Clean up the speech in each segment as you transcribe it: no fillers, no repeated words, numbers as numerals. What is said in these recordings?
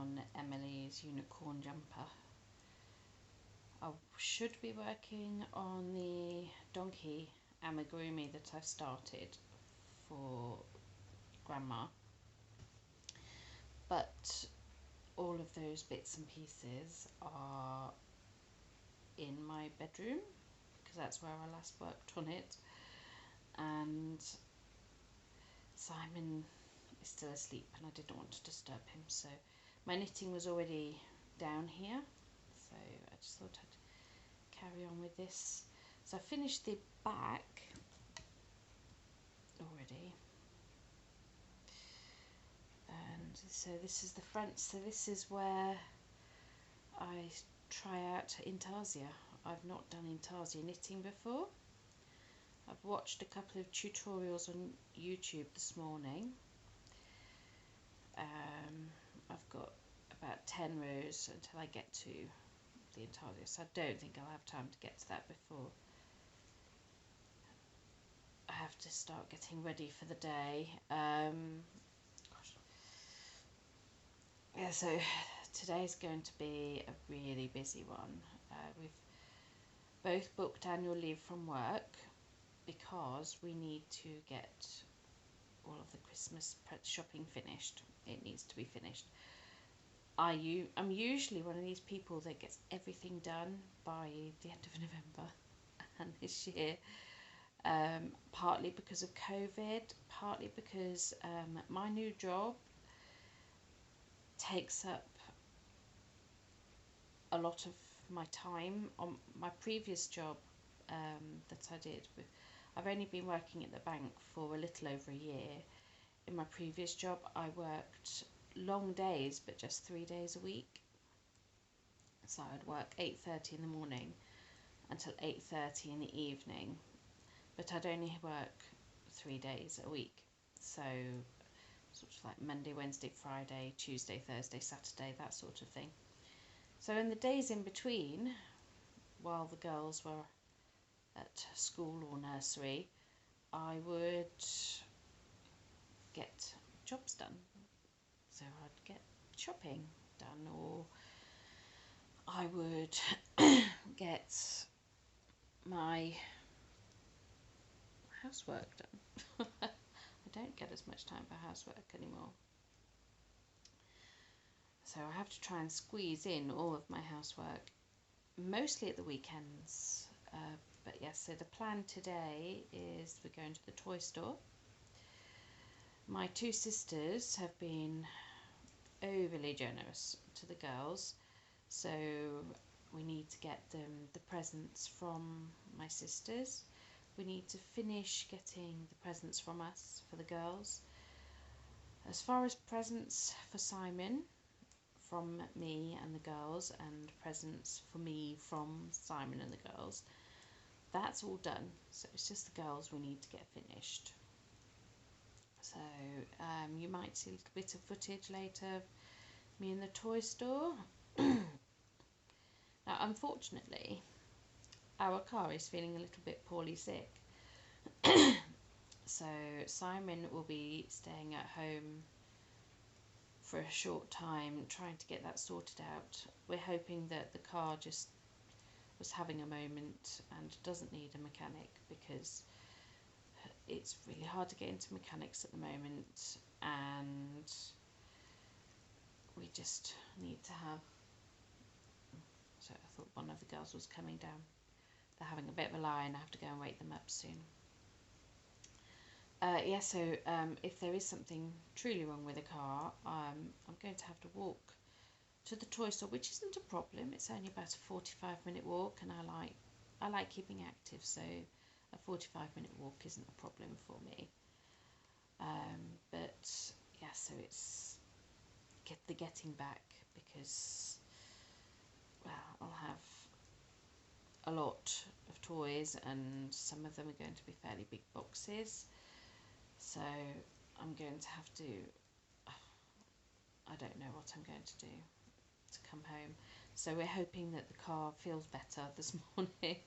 on Emily's unicorn jumper. I should be working on the donkey amigurumi that I've started for Grandma, but all of those bits and pieces are in my bedroom because that's where I last worked on it, and Simon is still asleep and I didn't want to disturb him, so my knitting was already down here, so I just thought I'd carry on with this. So I finished the back already, and so this is the front. So this is where I try out intarsia. I've not done intarsia knitting before. I've watched a couple of tutorials on YouTube this morning. I've got about 10 rows until I get to the intarsia, so I don't think I'll have time to get to that before I have to start getting ready for the day. Yeah, so today's going to be a really busy one. We've both booked annual leave from work because we need to get all of the Christmas shopping finished. It needs to be finished. I'm usually one of these people that gets everything done by the end of November, and this year, partly because of COVID, partly because my new job takes up a lot of my time. On my previous job that I did, I've only been working at the bank for a little over a year. In my previous job I worked long days but just 3 days a week, so I'd work 8:30 in the morning until 8:30 in the evening, but I'd only work 3 days a week, so sort of like Monday, Wednesday, Friday, Tuesday, Thursday, Saturday, that sort of thing. So in the days in between, while the girls were at school or nursery, I would get jobs done. So I'd get shopping done, or I would get my housework done. I don't get as much time for housework anymore, so I have to try and squeeze in all of my housework, mostly at the weekends. But yes, so the plan today is we're going to the toy store. My two sisters have been overly generous to the girls, so we need to get them the presents from my sisters. We need to finish getting the presents from us for the girls. As far as presents for Simon from me and the girls, and presents for me from Simon and the girls, that's all done. So it's just the girls we need to get finished. So you might see a little bit of footage later of me in the toy store. Now, unfortunately, our car is feeling a little bit poorly sick. So Simon will be staying at home for a short time, trying to get that sorted out. We're hoping that the car just was having a moment and doesn't need a mechanic, because it's really hard to get into mechanics at the moment, and we just need to have. So I thought one of the girls was coming down. They're having a bit of a lie and I have to go and wake them up soon. Yeah, so if there is something truly wrong with the car, I'm going to have to walk to the toy store, which isn't a problem. It's only about a 45-minute walk, and I like keeping active, so a 45-minute walk isn't a problem for me. But yeah, so it's getting back, because, well, I'll have a lot of toys and some of them are going to be fairly big boxes, so I'm going to have to, I don't know what I'm going to do to come home. So we're hoping that the car feels better this morning.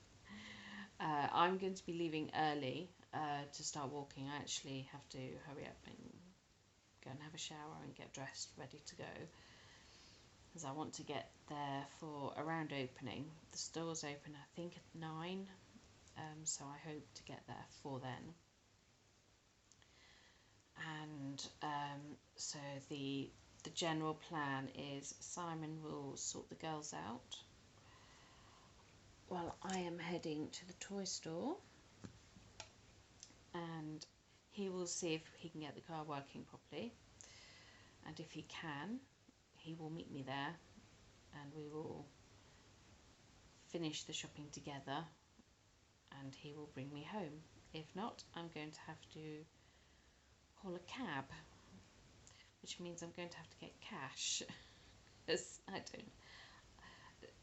I'm going to be leaving early to start walking. I actually have to hurry up and go and have a shower and get dressed, ready to go. as I want to get there for around opening. The store's open I think at 9, so I hope to get there for then. And so the general plan is Simon will sort the girls out while I am heading to the toy store, and he will see if he can get the car working properly, and if he can, he will meet me there and we will finish the shopping together and he will bring me home. If not, I'm going to have to call a cab, which means I'm going to have to get cash. As I don't,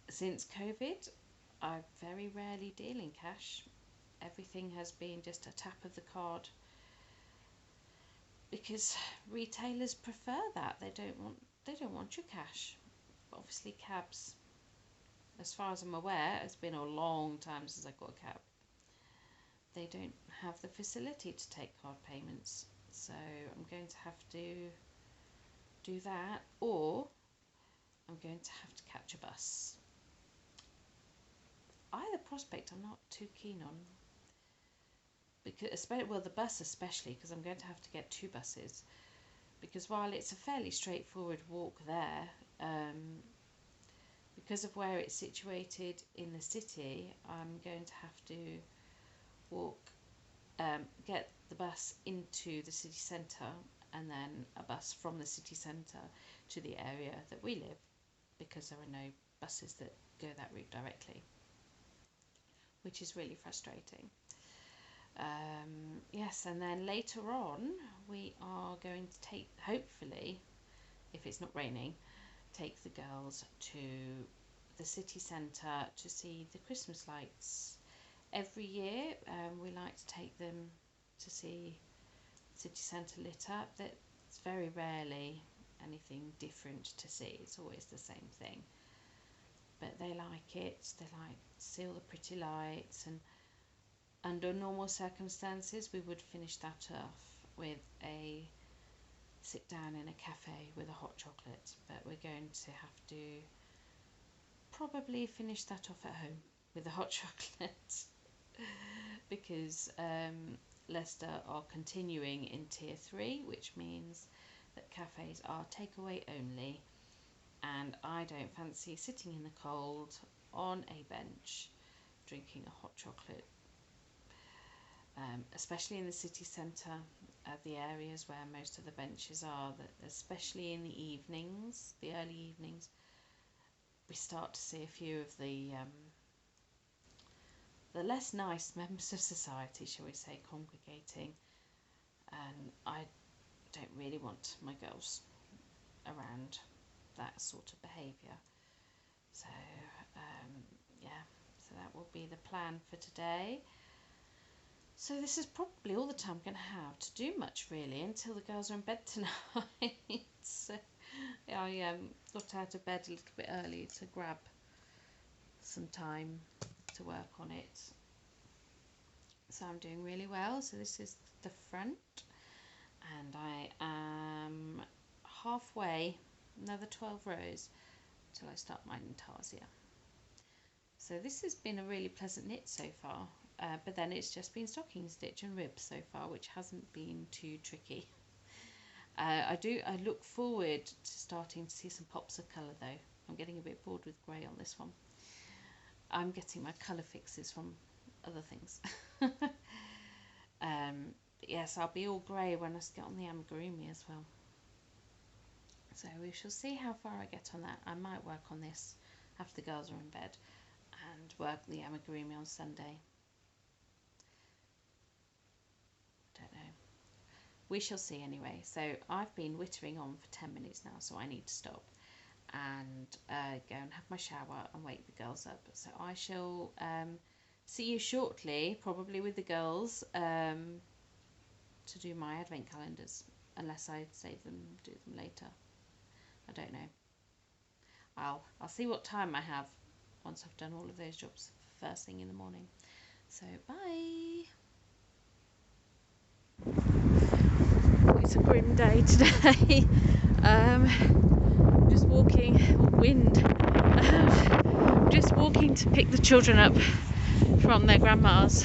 since COVID, I very rarely deal in cash. Everything has been just a tap of the card, because retailers prefer that. They don't want your cash. But obviously cabs, as far as I'm aware, it's been a long time since I got a cab. They don't have the facility to take card payments, so I'm going to have to do that, or I'm going to have to catch a bus. Either prospect I'm not too keen on, because the bus especially, because I'm going to have to get 2 buses, because while it's a fairly straightforward walk there, because of where it's situated in the city, I'm going to have to walk, get the bus into the city centre, and then a bus from the city centre to the area that we live, because there are no buses that go that route directly, which is really frustrating. Yes, and then later on we are going to take, hopefully, if it's not raining, take the girls to the city centre to see the Christmas lights. Every year we like to take them to see city centre lit up. It's very rarely anything different to see, it's always the same thing, but they like it. They like to see all the pretty lights, and under normal circumstances we would finish that off with a sit down in a cafe with a hot chocolate, but we're going to have to probably finish that off at home with a hot chocolate because Leicester are continuing in tier 3, which means that cafes are takeaway only, and I don't fancy sitting in the cold on a bench drinking a hot chocolate, especially in the city centre, the areas where most of the benches are, especially in the evenings, the early evenings, we start to see a few of the less nice members of society, shall we say, congregating, and I don't really want my girls around that sort of behaviour. So yeah, so that will be the plan for today. So this is probably all the time I'm going to have to do much, really, until the girls are in bed tonight. So I got out of bed a little bit early to grab some time to work on it. So I'm doing really well. So this is the front, and I am halfway, another 12 rows till I start my intarsia. So this has been a really pleasant knit so far, but then it's just been stocking stitch and ribs so far, which hasn't been too tricky. I look forward to starting to see some pops of colour though. I'm getting a bit bored with grey on this one. I'm getting my colour fixes from other things. Yes, I'll be all grey when I get on the amigurumi as well. So we shall see how far I get on that. I might work on this after the girls are in bed and work the amigurumi on Sunday. Don't know. We shall see anyway. So I've been wittering on for 10 minutes now, so I need to stop and go and have my shower and wake the girls up. So I shall see you shortly, probably with the girls, to do my advent calendars, unless I save them, do them later. I don't know. I'll see what time I have once I've done all of those jobs first thing in the morning. So bye. It's a grim day today. Just walking wind. Just walking to pick the children up from their grandma's,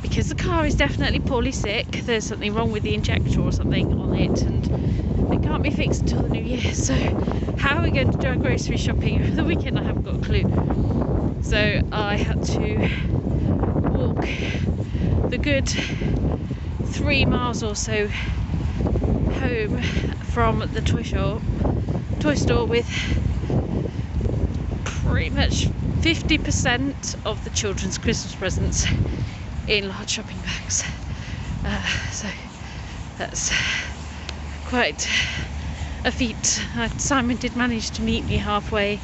because the car is definitely poorly sick. There's something wrong with the injector or something on it, and it can't be fixed until the new year. So how are we going to do our grocery shopping over the weekend? I haven't got a clue. So I had to walk the good 3 miles or so home from the toy store with pretty much 50% of the children's Christmas presents in large shopping bags. So that's quite a feat. Simon did manage to meet me halfway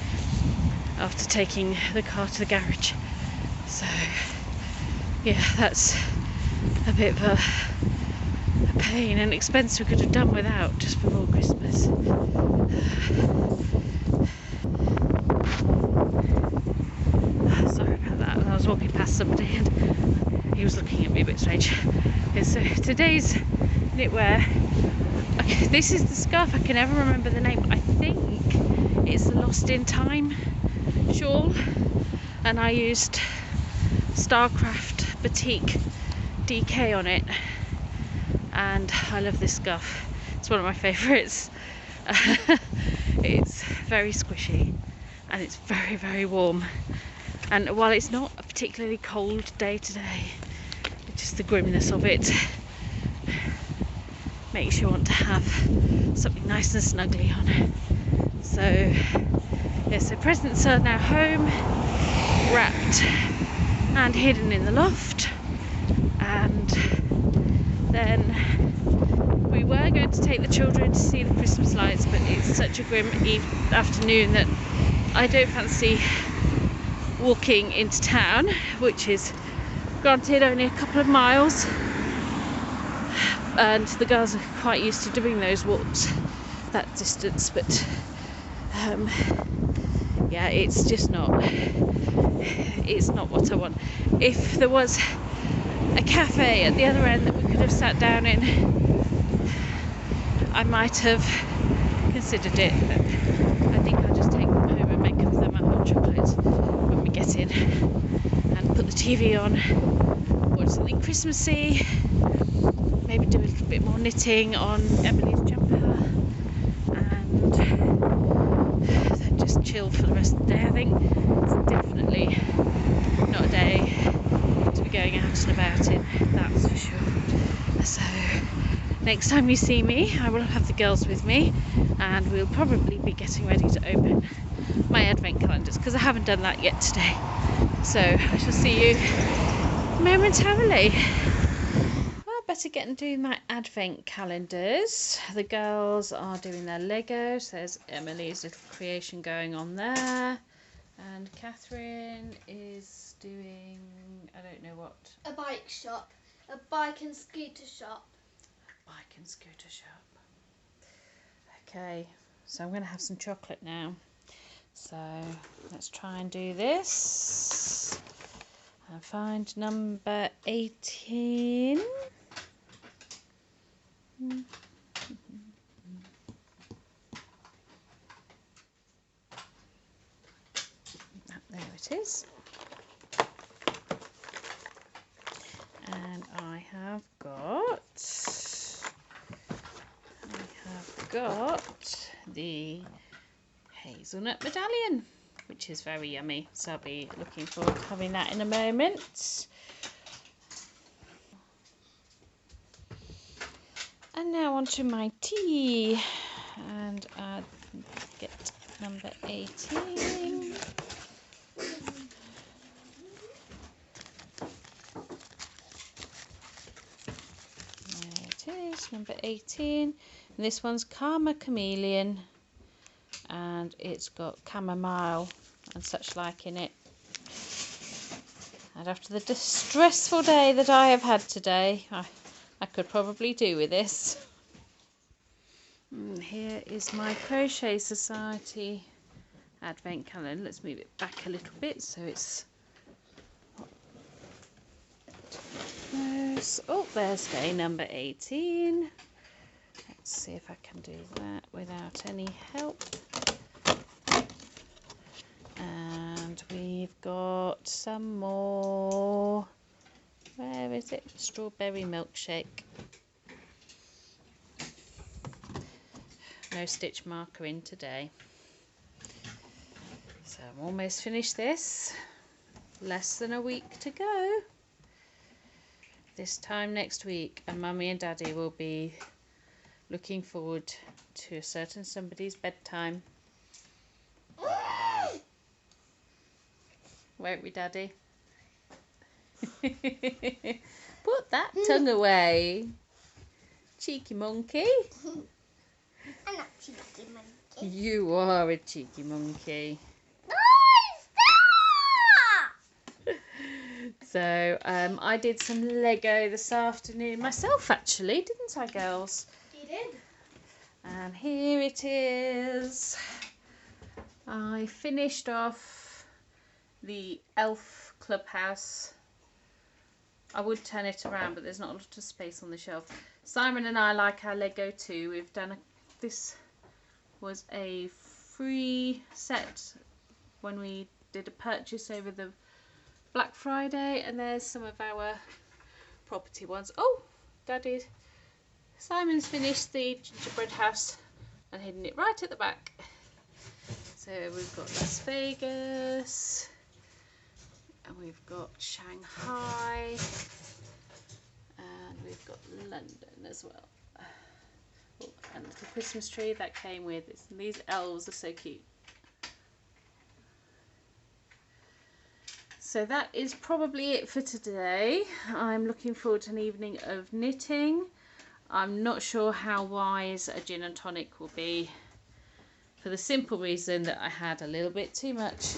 after taking the car to the garage. So yeah, that's a bit of a pain and expense we could have done without just before Christmas. Sorry about that. I was walking past somebody and he was looking at me a bit strange. Okay, so today's knitwear. Okay, this is the scarf. I can never remember the name. I think it's the Lost in Time shawl, and I used Starcraft Batik DK on it, and I love this scarf. It's one of my favourites. It's very squishy and it's very, very warm, and while it's not a particularly cold day today, it's just the grimness of it makes you want to have something nice and snuggly on. So yeah, so presents are now home, wrapped and hidden in the loft, and then we were going to take the children to see the Christmas lights, but it's such a grim afternoon that I don't fancy walking into town, which is granted only a couple of miles, and the girls are quite used to doing those walks that distance, but yeah, it's just not what I want. If there was a cafe at the other end that we could have sat down in, I might have considered it, but I think I'll just take them home and make them hot chocolates when we get in, and put the TV on, watch something Christmassy, maybe do a little bit more knitting on Emily's jumper, and then just chill for the rest of the day. I think it's definitely not a day to be going out and about in, that's for sure. So next time you see me, I will have the girls with me, and we'll probably be getting ready to open my advent calendars, because I haven't done that yet today. So I shall see you momentarily. Well, I better get and do my advent calendars. The girls are doing their Lego, so there's Emily's little creation going on there, and Catherine is doing, I don't know what. A bike shop. A bike and scooter shop. Bike and scooter shop. Okay, so I'm going to have some chocolate now. So let's try and do this. And find number 18. There it is. And I have got the hazelnut medallion, which is very yummy, so I'll be looking forward to having that in a moment. And now on to my tea, and I'll get number 18. There it is, number 18. And this one's Karma Chameleon, and it's got chamomile and such like in it. And after the distressful day that I have had today, I could probably do with this. And here is my Crochet Society advent calendar. Let's move it back a little bit so it's close. Oh, there's day number 18. see if I can do that without any help. And we've got some more. Where is it? Strawberry milkshake. No stitch marker in today. So I'm almost finished this. Less than a week to go. This time next week, and Mummy and Daddy will be looking forward to a certain somebody's bedtime. Won't we, Daddy? Put that tongue away. Cheeky monkey. I'm not cheeky monkey. You are a cheeky monkey. So I did some Lego this afternoon myself, actually, didn't I, girls? You did. And here it is. I finished off the elf clubhouse. I would turn it around, but there's not a lot of space on the shelf. Simon and I like our Lego too. We've done this was a free set when we did a purchase over the Black Friday, and there's some of our property ones. Oh, Daddy, Simon's finished the gingerbread house and hidden it right at the back. So we've got Las Vegas, and we've got Shanghai, and we've got London as well. Oh, and the Christmas tree that came with it. These elves are so cute. So that is probably it for today. I'm looking forward to an evening of knitting. I'm not sure how wise a gin and tonic will be, for the simple reason that I had a little bit too much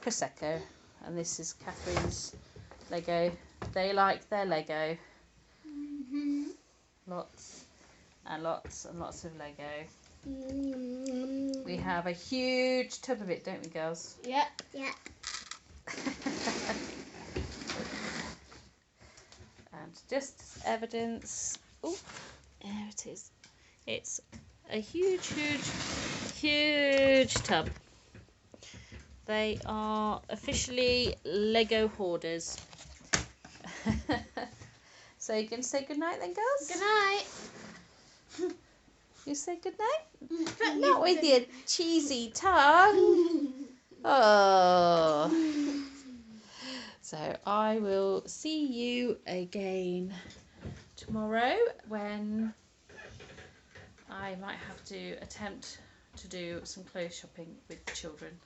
Prosecco. And this is Catherine's Lego. They like their Lego. Lots and lots and lots of Lego. We have a huge tub of it, don't we, girls? Yeah. Yeah. And just as evidence, oh, there it is. It's a huge, huge, huge tub. They are officially Lego hoarders. So you can say good night then, girls? Good night. You say good night? But not with your cheesy tongue. Oh. So I will see you again tomorrow, when I might have to attempt to do some clothes shopping with children.